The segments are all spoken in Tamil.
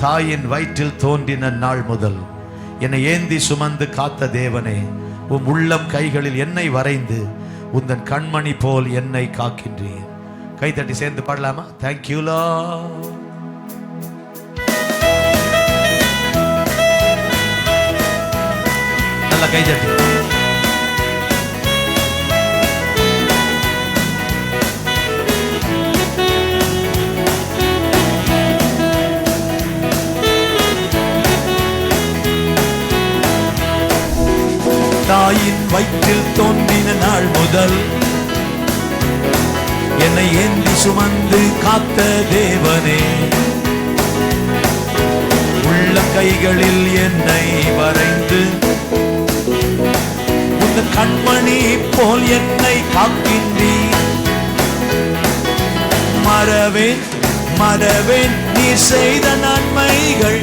தாயின் வயிற்றில் தோன்றின நாள் முதல் என்னை ஏந்தி சுமந்து காத்த தேவனே, உம் உள்ளம் கைகளில் என்னை வரைந்து உந்தன் கண்மணி போல் என்னை காக்கின்றீர். கைதட்டி சேர்ந்து பாடலாமா? Thank you Lord. நல்லா கைதட்டி. தாயின் வயிற்றில் தோன்றின நாள் முதல் என்னை ஏந்தி சுமந்து காத்த தேவனே, உள்ள கைகளில் என்னை வரைந்து உந்த கண்மணி போல் என்னை காக்கின்றீர். மறவேன் மறவேன் நீ செய்த நன்மைகள்,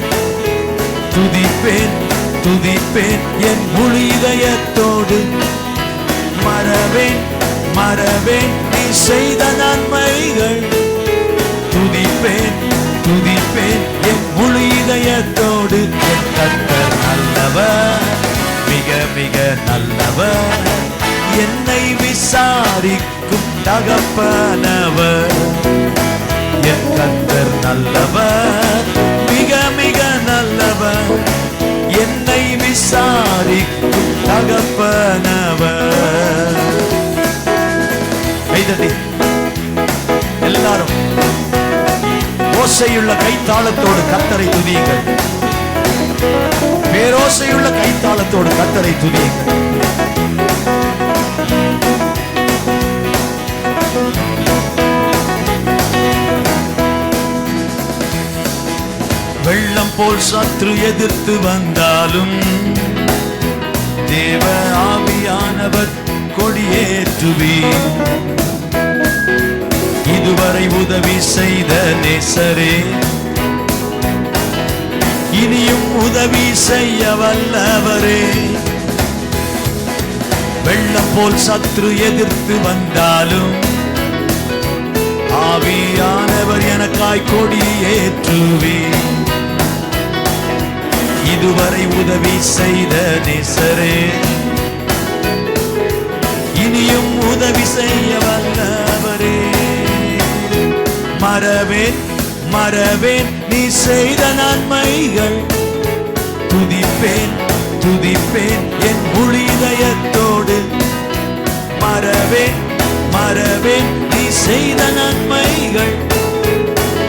துதிப்பேன் துதிப்பேன் என் முழு இதயத்தோடு. மறவேன் மறவேன் நீ செய்த நன்மைகள், துதிப்பேன் துதிப்பேன் என் முழு இதயத்தோடு. என் கர்த்தர் நல்லவர், மிக மிக நல்லவர், என்னை விசாரிக்கும் தகப்பனவர். என் கர்த்தர் நல்லவர், மிக மிக நல்லவர், என்னை விசாரிக்கும் தகப்பனவர். கைதட்டி எல்லாரும் ஓசையுள்ள கைத்தாளத்தோடு கர்த்தரை துதியுங்கள். பேரோசையுள்ள கைத்தாளத்தோடு கர்த்தரை துதியுங்கள். வெள்ளம் போல் சத்ரு எதிர்த்து வந்தாலும் தேவ ஆவியானவர் கொடியேற்றுவீர். இதுவரை உதவி செய்த நேசரே, இனியும் உதவி செய்ய வல்லவரே. வெள்ளம் போல் சத்ரு எதிர்த்து வந்தாலும் ஆவியானவர் எனக்காய் கொடியேற்றுவீர். இதுவரை உதவி செய்த நேசரே, இனியும் உதவி செய்ய வல்லவரே. மறவேன் மறவேன் நீ செய்த நன்மைகள், துதிப்பேன் துதிப்பேன் என் முழு இதயத்தோடு. மறவேன் மறவேன் நீ செய்த நன்மைகள்,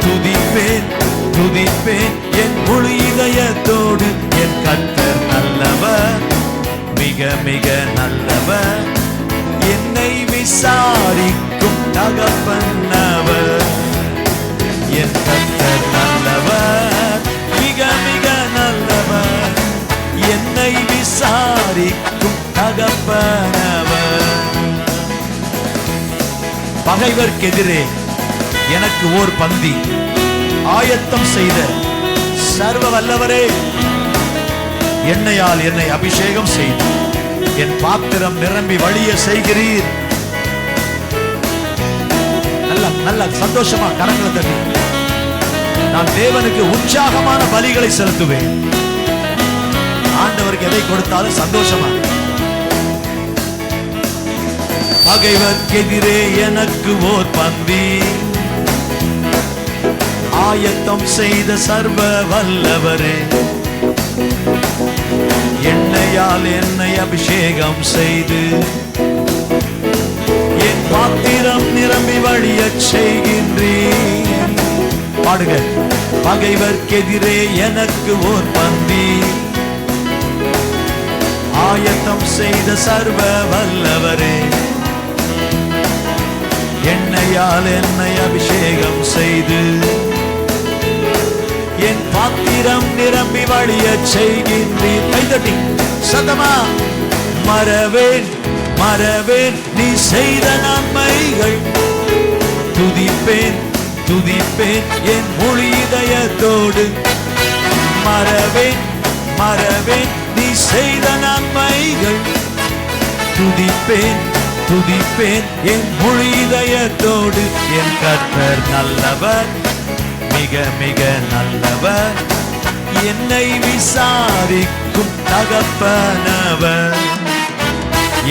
துதிப்பேன் துதிப்பேன் என் முழு இதயத்தோடு. என் கர்த்தர் நல்லவர், மிக மிக நல்லவர், என்னை விசாரிக்கும் தகப்பனவர். என் கர்த்தர் நல்லவர், மிக மிக நல்லவர், என்னை விசாரிக்கும் தகப்பனவர். பகைவர்க்கெதிரே எனக்கு ஓர் பந்தி ஆயத்தம் செய்த சர்வ வல்லவரே, எண்ணெயால் என்னை அபிஷேகம் செய்து என் பாத்திரம் நிரம்பி வழிய செய்கிறீர். நல்ல நல்ல சந்தோஷமா கரங்களை தட்டி நான் தேவனுக்கு உற்சாகமான பலிகளை செலுத்துவேன். ஆண்டவருக்கு எதை கொடுத்தாலும் சந்தோஷமா. பகைவர்க்கெதிரே எனக்கு ஓர் பந்தி ஆயத்தம் செய்த சர்வ வல்லவரே, எண்ணெயால் என்னை அபிஷேகம் செய்து என் பாத்திரம் நிரம்பி வழியச் செய்கின்றீர். பாடுங்க. பகைவர்க்கெதிரே எனக்கு ஓர் பந்தி ஆயத்தம் செய்த சர்வ வல்லவரே, எண்ணெயால் என்னை அபிஷேகம் செய்து என் பாத்திரம் நிரம்பி வழியச் செய்கின்றீர். கைதட்டி சதமா. மறவேன் மறவேன் நீ செய்த நன்மைகள், துதிப்பேன் துதிப்பேன் என் முழு இதயத்தோடு. மறவேன் மறவேன் நீ செய்த நன்மைகள், துதிப்பேன் துதிப்பேன் என் முழு இதயத்தோடு. என் கர்த்தர் நல்லவர், மிக மிக நல்லவர், என்னை விசாரிக்கும் தகப்பனவர்.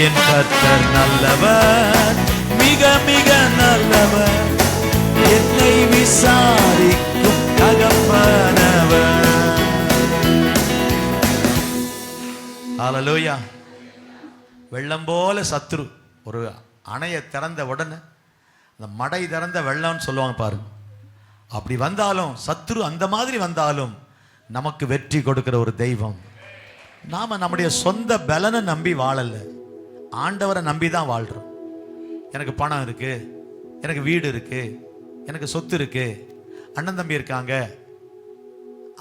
என் கர்த்தர் நல்லவர், மிக மிக நல்லவர். என்னை விசாரிக்கும் தகப்பனவர். ஹல்லேலூயா. வெள்ளம் போல சத்துரு ஒரு அணையை திறந்த உடனே அந்த மடை திறந்த வெள்ளம்னு சொல்லுவாங்க பாருங்க. அப்படி வந்தாலும் சத்துரு அந்த மாதிரி வந்தாலும் நமக்கு வெற்றி கொடுக்கிற ஒரு தெய்வம். நாம நம்முடைய சொந்த பலனை நம்பி வாழல, ஆண்டவரை நம்பி தான் வாழ்றோம். எனக்கு பணம் இருக்கு, எனக்கு வீடு இருக்கு, எனக்கு சொத்து இருக்கு, அண்ணன் தம்பி இருக்காங்க,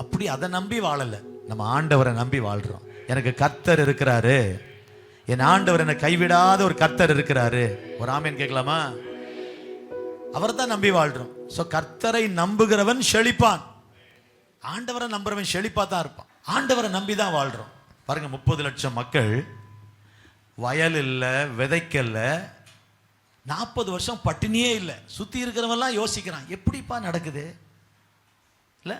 அப்படி அதை நம்பி வாழல. நம்ம ஆண்டவரை நம்பி வாழ்றோம். எனக்கு கர்த்தர் இருக்கிறாரு, என் ஆண்டவர் என்னை கைவிடாத ஒரு கர்த்தர் இருக்கிறாரு. ஒரு ஆமேன் கேட்கலாமா? அவரை தான் நம்பி வாழ்றோம். சோ கர்த்தரை நம்புகிறவன் செழிப்பான். ஆண்டவரை நம்புறவன் செழிப்பா தான் இருப்பான். ஆண்டவரை நம்பி தான் வாழ்றோம். பாருங்க, 30 லட்சம் மக்கள், வயல் இல்லை, விதைக்கல்ல, 40 வருஷம் பட்டினியே இல்லை. சுத்தி இருக்கிறவெல்லாம் யோசிக்கிறான், எப்படிப்பா நடக்குது? இல்லை,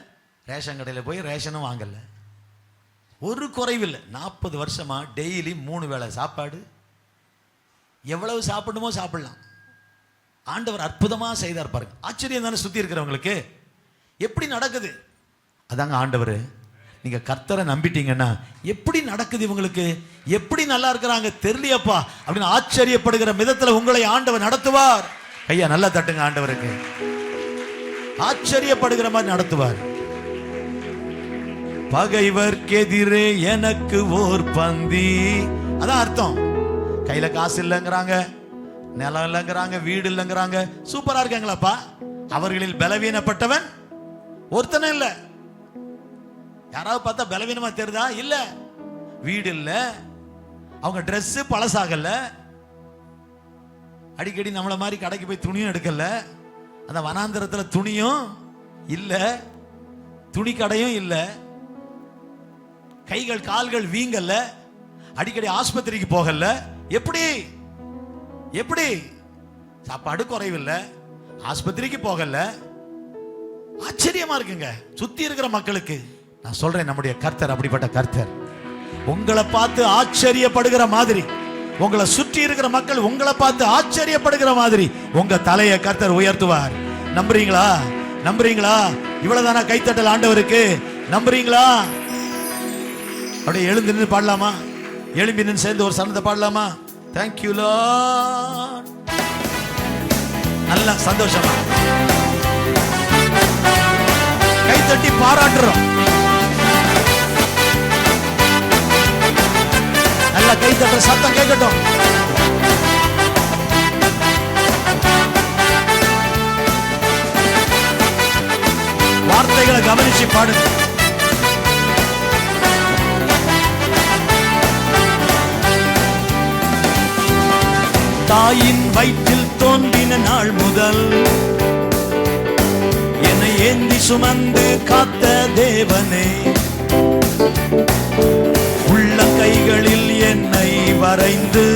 ரேஷன் கடையில் போய் ரேஷனும் வாங்கல, ஒரு குறைவில்லை. 40 வருஷமா டெய்லி 3 வேளை சாப்பாடு, எவ்வளவு சாப்பிடணுமோ சாப்பிடலாம். ஆண்டவர் அற்புதமா செய்தார் பாருங்க. ஆச்சரியம் தானே சுத்தி இருக்கிறவங்களுக்கு? எப்படி நடக்குது? அதாங்க ஆண்டவர். நீங்க கர்த்தரை நம்பிட்டீங்கன்னா எப்படி நடக்குது இவங்களுக்கு, எப்படி நல்லா இருக்கிறாங்க தெரியலையப்பா அப்படின்னு ஆச்சரியப்படுகிற விதத்துல உங்களை ஆண்டவர் நடத்துவார். ஐயா நல்லா தட்டுங்க ஆண்டவருக்கு. ஆச்சரியப்படுகிற மாதிரி நடத்துவார். பகைவர்க்கெதிரே எனக்கு ஓர் பந்தி, அதான் அர்த்தம். கையில காசு இல்லைங்கிறாங்க, நிலம் இல்லைங்கிறாங்க, வீடு இல்லைங்கிறாங்க, சூப்பரா இருக்காங்களாப்பா. அவர்களில் பலவீனப்பட்டவன் ஒருத்தனும் இல்லை. யாராவது பார்த்தா பலவீனமா தெரியுதா? இல்ல. வீடு இல்ல, அவங்க ட்ரெஸ் பழசாகல, அடிக்கடி நம்மள மாதிரி கடைக்கு போய் துணியும் எடுக்கல, அந்த வனாந்தரத்துல துணியும் இல்ல, துணி கடையும் இல்ல, கைகள் கால்கள் வீங்கல்ல, அடிக்கடி ஆஸ்பத்திரிக்கு போகல. எப்படி எப்படி? சாப்பாடு குறைவில்லை, ஆஸ்பத்திரிக்கு போகல. ஆச்சரியமா இருக்குங்க சுத்தி இருக்கிற மக்களுக்கு. நான் சொல்றேன், நம்முடைய கர்த்தர் அப்படிப்பட்ட கர்த்தர். உங்களை பார்த்து ஆச்சரியப்படுகிற மாதிரி, உங்களை சுற்றி இருக்கிற மக்கள் உங்களை பார்த்து ஆச்சரியப்படுகிற மாதிரி உங்க தலையை கர்த்தர் உயர்த்துவார். நம்புறீங்களா? நம்புறீங்களா? இவ்வளவுதானா கைத்தட்டல் ஆண்டவருக்கு? நம்புறீங்களா? அப்படியே எழுந்து நின்று பாடலாமா? எழும்பி நின்று சேர்ந்து ஒரு சரணத்தை பாடலாமா? Thank you Lord. நல்லா சந்தோஷமா கைத்தட்டி பாராட்டுறோம். நல்லா கைத்தட்டுற சத்தம் கேட்கட்டும். வார்த்தைகளை கவனிச்சு பாடுங்க. தாயின் வயிற்றில் தோன்றின நாள் முதல் என்னை ஏந்தி சுமந்து காத்த தேவனே, உள்ள கைகளில் என்னை வரைந்து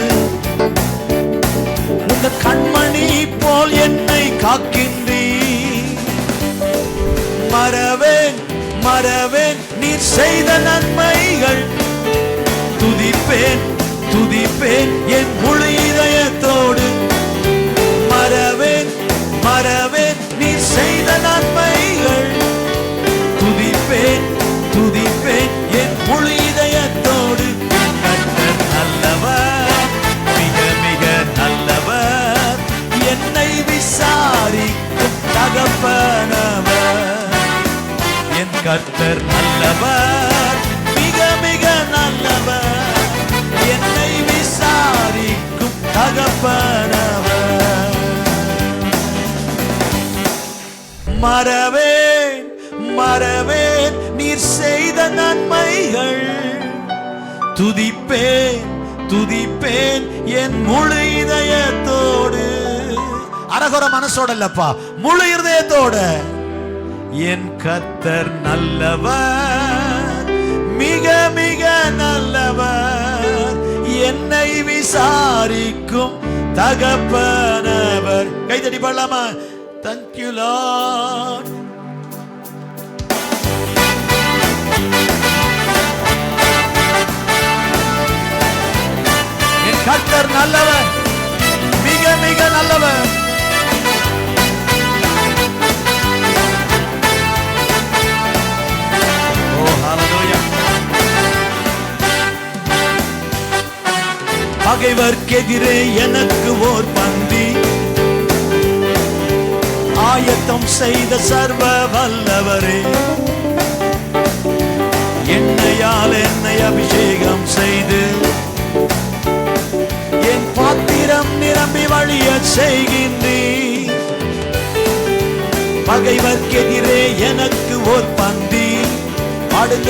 உங்க கண்மணி போல் என்னை காக்கின்றீர். மறவேன் மறவேன் நீர் செய்த நன்மைகள், துதிப்பேன் துதிப்பேன் என் முழு இதயத்தோடு. மறவேன் மறவேன் நீர் செய்த நன்மைகள், துதிப்பேன் துதிப்பேன் என் முழு இதயத்தோடு. கர்த்தர் நல்லவர், மிக மிக நல்லவர், என்னை விசாரிக்கும் தகப்பனவர். என் கர்த்தர் நல்லவர், மிக மிக நல்லவர், என்னை விசாரிக்கும் தகப்பனவர். மறவேன் மறவேன் நீர் செய்த நன்மைகள், துதிப்பேன் துதிப்பேன் என் முழு இதயத்தோடு. அரகுற மனசோட இல்லப்பா, முழு இதயத்தோட. என் கர்த்தர் நல்லவர், மிக மிக நல்லவர், என்னை விசாரிக்கும் தகப்பனவர். கைதடி பாடலாமா? Thank you Lord. பகைவர்க்கெதிரே எனக்கு ஓர் பந்தி ஆயத்தம் செய்த சர்வ வல்லவரே, எண்ணெயால் என்னை அபிஷேகம் செய்து என் பாத்திரம் நிரம்பி வழிய செய்கின்றீர். பகைவர்க்கெதிரே எனக்கு ஓர் பந்தி பாடுங்க.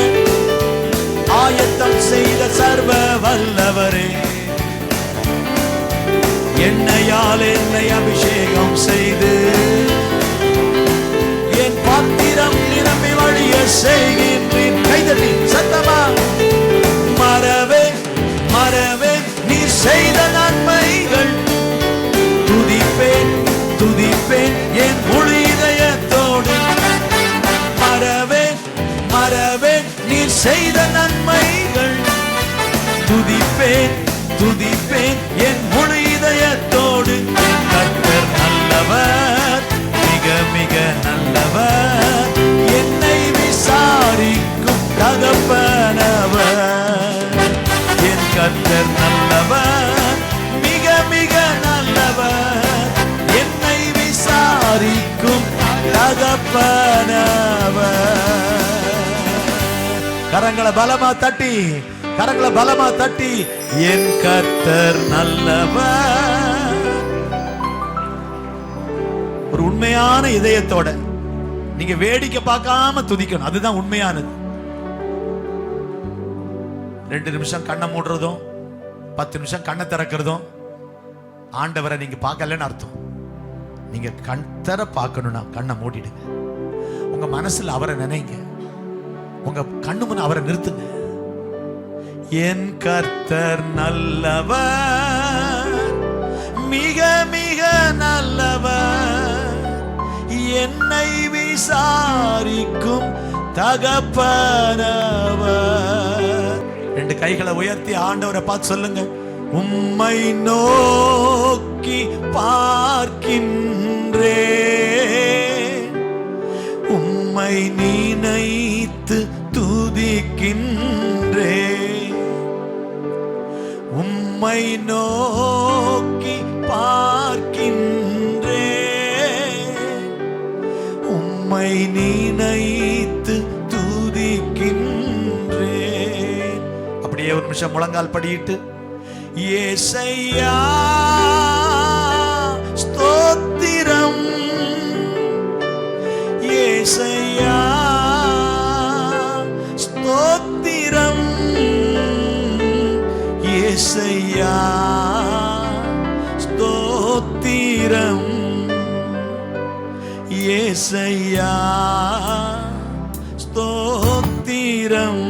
ஆயத்தம் செய்த சர்வ வல்லவரே, எண்ணெயால் என்னை அபிஷேகம் செய்து என் பாத்திரம் நிரம்பி வழிய செய்கின்றேன். கைதட்டி சத்தமா. மறவே மறவே நீ செய்த நன்மைகள், துதிப்பேன் துதிப்பேன் என் முழு இதயத்தோடு. மறவே மறவே நீ செய்த நன்மைகள், துதிப்பேன் துதிப்பேன் என் முழு இதயத்தோடு. கர்த்தர் நல்லவர், மிக மிக நல்லவர், என்னை விசாரிக்கும் தகப்பனவர். என் கர்த்தர் நல்லவர், மிக மிக நல்லவர், என்னை விசாரிக்கும் தகப்பனவர். கரங்களை பலமா தட்டி, கரங்களை பலமா தட்டி, என் கர்த்தர் நல்லவர். ஒரு உண்மையான இதயத்தோட நீங்க வேடிக்கை பார்க்காம துதிக்கணும். அதுதான் உண்மையானது. 2 நிமிஷம் கண்ணை மூடுறதும் 10 நிமிஷம் கண்ணை திறக்கிறதும் ஆண்டவரை நீங்க பார்க்கலன்னு அர்த்தம். நீங்க கண்தர பார்க்கணும்னா கண்ணை மூடிடுங்க. உங்க மனசுல அவரை நினைங்க, உங்க கண்ணு முன்ன அவரை நிறுத்துங்க. என் கர்த்தர் நல்லவர், மிக மிக நல்லவர், என்னை விசாரிக்கும் தகப்பனவர். 2 கைகளை உயர்த்தி ஆண்டவரை பார்த்து சொல்லுங்க. உம்மை நோக்கி பார்க்கின்றேன், உம்மை நினைத்து துதிக்கின்றேன். உம்மை நோக்கி பார்க்கின்றேன், உம்மை நினைத்து துதிக்கின்றேன். அப்படியே ஒரு நிமிஷம் முழங்கால் படியிட்டு, ஏசையா ஸ்தோத்திரம், ஏசையா ஸ்தோத்திரம், ஏசையா ஸ்தோத்திரம், ஏசையா ஸ்தோத்திரம்,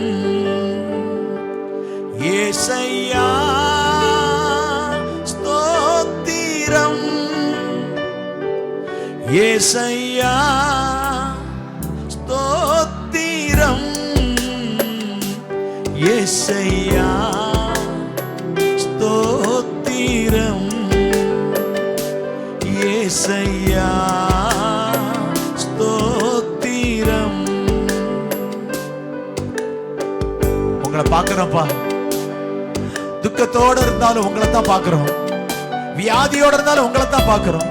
ஏசையா ஸ்தோத்திரம், ஏசையா ஸ்தோத்திரம், ஏசையா ஸ்தோத்திரம், ஏசையா ஸ்தோத்திரம். உங்களை பார்க்கிறோம்ப்பா. துக்கத்தோடு இருந்தாலும் உங்களை தான் பார்க்கிறோம், வியாதியோடு இருந்தாலும் உங்களை தான் பார்க்கிறோம்,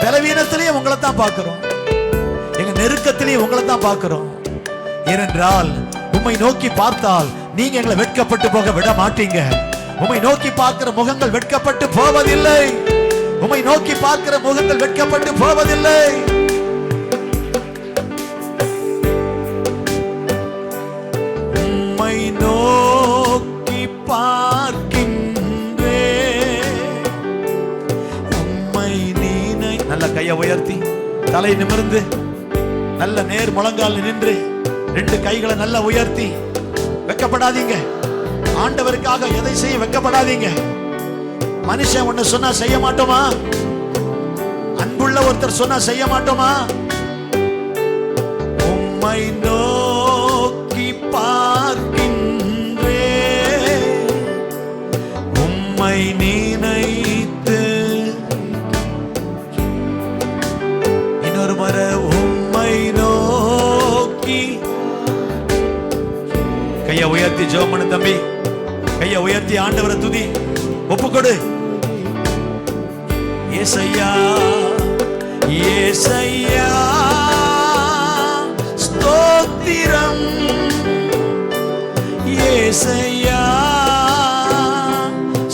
பலவீனத்திலையும் உங்களை தான் பார்க்கிறோம், எங்க நெருக்கத்திலையும் உங்களை தான் பார்க்கிறோம். ஏனென்றால் உம்மை நோக்கி பார்த்தால் நீங்க எங்களை வெட்கப்பட்டு போக விட மாட்டீங்க. உம்மை நோக்கி பார்க்கிற முகங்கள் வெட்கப்பட்டு போவதில்லை. உம்மை நோக்கி பார்க்கிற முகங்கள் வெட்கப்பட்டு போவதில்லை. உம்மை நோக்கி பார்க்கின்றேன், உம்மை நீனை. நல்ல கையை உயர்த்தி தலை நிமிர்ந்து நல்ல நேர் முழங்கால் நின்று 2 கைகளை நல்லா உயர்த்தி, வெட்கப்படாதீங்க. ஆண்டவருக்காக எதை செய்ய வெட்கப்படாதீங்க. மனுஷன் ஒண்ணு சொன்னா செய்ய மாட்டோமா? அன்புள்ள ஒருத்தர் சொன்னா செய்ய மாட்டோமா? உம்மை நோக்கி பார்க்கின்றேன், உம்மை நினைத்து. இன்னொரு முறை, உம்மை நோக்கி. கையை உயர்த்தி ஜெபம் பண்ணு தம்பி, கையை உயர்த்தி ஆண்டவரை துதி. ஒப்புக்கொடு. ஏசையா ஏசையா ஸ்தோத்திரம், ஏசையா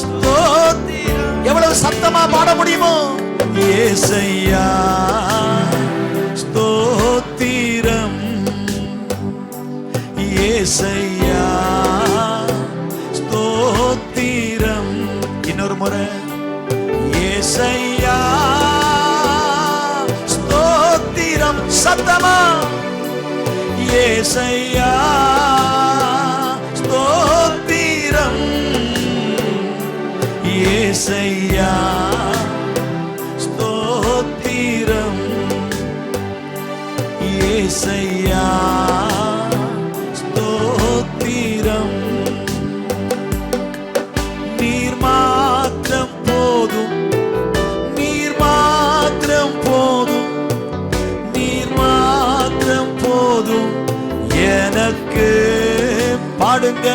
ஸ்தோத்திரம். எவ்வளவு சத்தமா பாட முடியுமோ? ஏசையா ஸ்தோத்திரம், ஏசையா ஸ்தோத்திரம். இன்னொரு முறை, ஏசையா ஸ்தோத்திரம். சத்தமா, ஏசையா ஸ்தோத்திரம், ஏசையா ஸ்தோத்திரம், ஏசையா ஸ்தோத்திரம். நீர் மாத்திரம் போதும், நீர் மாத்திரம் போதும், நீர் மாத்திரம் போதும் எனக்கு. பாடுங்க,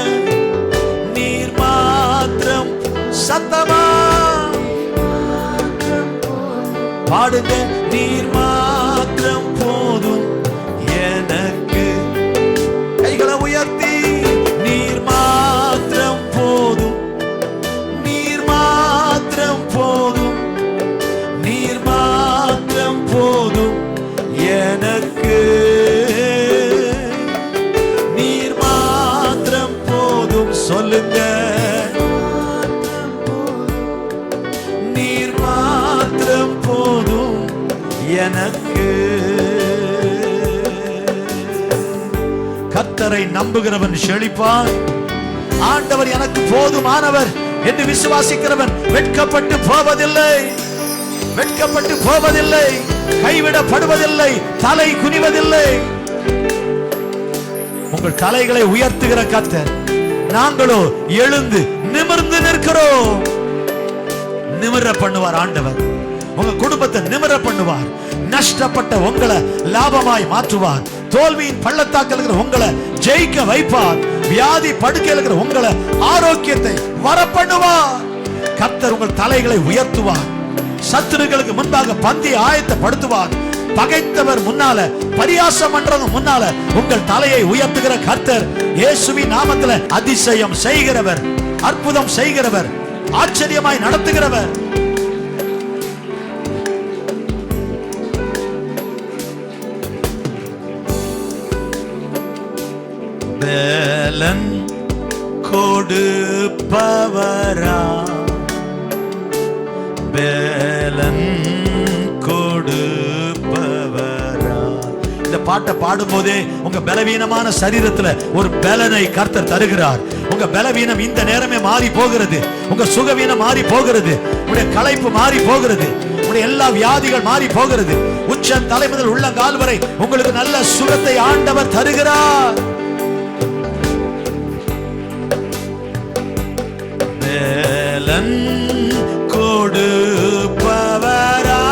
நீர் மாத்திரம். சத்தமா பாடுங்க, நீர் மாத்திரம் போதும் எனக்கு. கைகளை உயர்த்தி, நீர் மாத்திரம் போதும், நீர் மாத்திரம் போதும், நீர் மாத்திரம் போதும் எனக்கு. நீர் மாத்திரம் போதும். சொல்லுங்க, நீர் மாத்திரம் போதும் எனக்கு. கர்த்தரை நம்புகிறவன் செழிப்பான். ஆண்டவர் எனக்கு போதுமானவர் என்று விசுவாசிக்கிறவன் வெட்கப்பட்டு போவதில்லை, வெட்கப்பட்டு போவதில்லை, கைவிடப்படுவதில்லை, தலை குனிவதில்லை. உங்கள் தலைகளை உயர்த்துகிற கர்த்தர். நாங்களோ எழுந்து நிமிர்ந்து நிற்கிறோம். நிமிர பண்ணுவார் ஆண்டவர். உங்க குடும்பத்தை நிமிர பண்ணுவார். நஷ்டப்பட்ட உங்களை லாபமாய் மாற்றுவார். தோல்வியின் பள்ளத்தாக்கில் இருக்கிற உங்களை ஜெயிக்க வைப்பார். வியாதி படுக்கையில் இருக்கிற உங்களை ஆரோக்கியத்தை வர பண்ணுவார். கர்த்தர் உங்கள் தலைகளை உயர்த்துவார். சத்துருக்களுக்கு முன்பாக பந்தி ஆயத்தப்படுத்துவார். பகைத்தவர் முன்னால, பரியாசம் பண்றது முன்னால உங்கள் தலையை உயர்த்துகிற கர்த்தர் இயேசுவின் நாமத்தில் அதிசயம் செய்கிறவர், அற்புதம் செய்கிறவர், ஆச்சரியமாய் நடத்துகிறவர். பேலன் கொடுப்பவரா, பேலன் கொடுப்பவரா. இந்த பாட்டை பாடும் போதே உங்க பலவீனமான சரீரத்துல ஒரு பலனை கர்த்தர் தருகிறார். உங்க பலவீனம் இந்த நேரமே மாறி போகிறது. உங்க சுகவீனம் மாறி போகிறது. உங்களுடைய களைப்பு மாறி போகிறது. உங்களுடைய எல்லா வியாதிகள் மாறி போகிறது. உச்ச தலை முதல் உள்ளங்கால் வரை உங்களுக்கு நல்ல சுகத்தை ஆண்டவர் தருகிறார். பேலன் கொடுப்பவரா,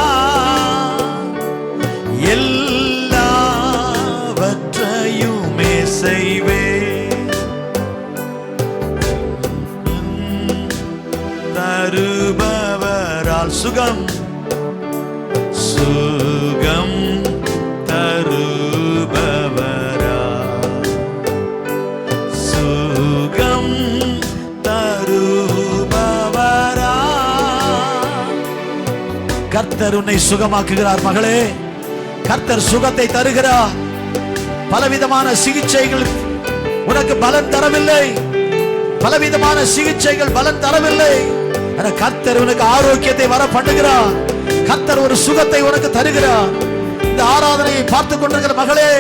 எல்லாவற்றையுமே செய்வே, தருபவரால் சுகம், சுகம் தருபவரா, சுகம் தருபவரா. கர்த்தர் உன்னை சுகமாக்குகிறார் மகளே. கர்த்தர் சுகத்தை தருகிறார். பலவிதமான சிகிச்சைகள் உனக்கு பலன் தரவில்லை. பலவிதமான சிகிச்சைகள் பலன் தரவில்லை. கர்த்தர் உனக்கு ஆரோக்கியத்தை வர பண்ணுகிறார். கர்த்தர் ஒரு சுகத்தை உனக்கு தருகிறார். இந்த ஆராதனையை பார்த்து கொண்டிருக்கிற மகளே,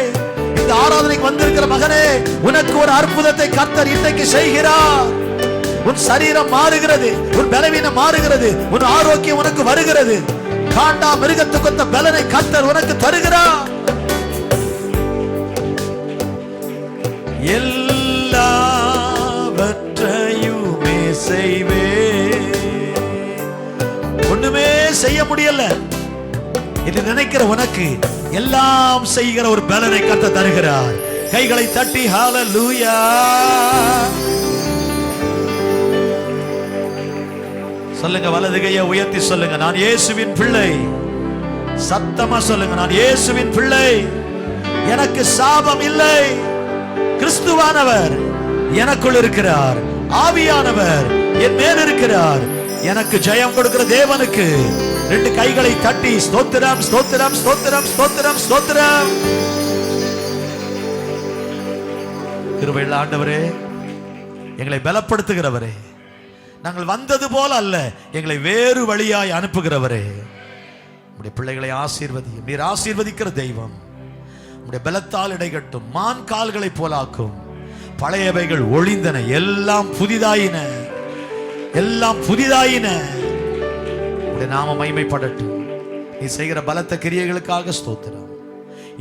இந்த ஆராதனைக்கு வந்திருக்கிற மகனே, உனக்கு ஒரு அற்புதத்தை கர்த்தர் இன்றைக்கு செய்கிறார். உன் சரீரம் மாறுகிறது, உன் பலவீனம் மாறுகிறது, உன் ஆரோக்கியம் உனக்கு வருகிறது. காண்டா மிருகத்துக்கு பலனை கர்த்தர் உனக்கு தருகிறார். எல்லாவற்றையுமே செய்வே. ஒண்ணுமே செய்ய முடியல என்று நினைக்கிற உனக்கு எல்லாம் செய்கிற ஒரு பலனை கர்த்தர் தருகிறார். கைகளை தட்டி ஹல்லேலூயா. சொல்லுங்க, வலது கையை உயர்த்தி சொல்லுங்க, நான் இயேசுவின் பிள்ளை. சத்தமா சொல்லுங்க, நான் இயேசுவின் பிள்ளை. எனக்கு சாபம் இல்லை. கிறிஸ்துவானவர் எனக்குள் இருக்கிறார். ஆவியானவர் என் மேல் இருக்கிறார். எனக்கு ஜெயம் கொடுக்கிற தேவனுக்கு ரெண்டு கைகளை தட்டி ஸ்தோத்திரம், ஸ்தோத்திரம், ஸ்தோத்திரம், ஸ்தோத்திரம், ஸ்தோத்திரம். கிருபையுள்ள ஆண்டவரே, எங்களை பலப்படுத்துகிறவரே, நாங்கள் வந்தது போல அல்ல, எங்களை வேறு வழியாய் அனுப்புகிறவரே, உம்முடைய பிள்ளைகளை ஆசீர்வதியும். நீர் ஆசீர்வதிக்கிற தெய்வம். உம்முடைய பலத்தால் இடைகட்டும். மான் கால்களை போலாக்கும். பழையவைகள் ஒளிந்தன, எல்லாம் புதிதாயின, எல்லாம் புதிதாயின. உம்முடைய நாம மகிமைப்படட்டும். நீ செய்கிற பலத்த கிரியைகளுக்காக ஸ்தோத்திரம்.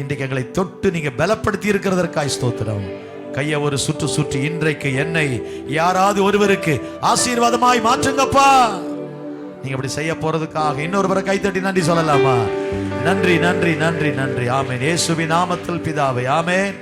இன்றைக்கு எங்களை தொட்டு நீங்க பலப்படுத்தி இருக்கிறதற்காக ஸ்தோத்திரம். கையை ஒரு சுற்று சுற்றி இன்றைக்கு என்னை யாராவது ஒருவருக்கு ஆசீர்வாதமாய் மாற்றுங்கப்பா. நீங்க அப்படி செய்ய போறதுக்காக இன்னொருவரை கைத்தட்டி நன்றி சொல்லலாமா? நன்றி, நன்றி, நன்றி, நன்றி. ஆமென். இயேசுவின் நாமத்தில் பிதாவே, ஆமென்.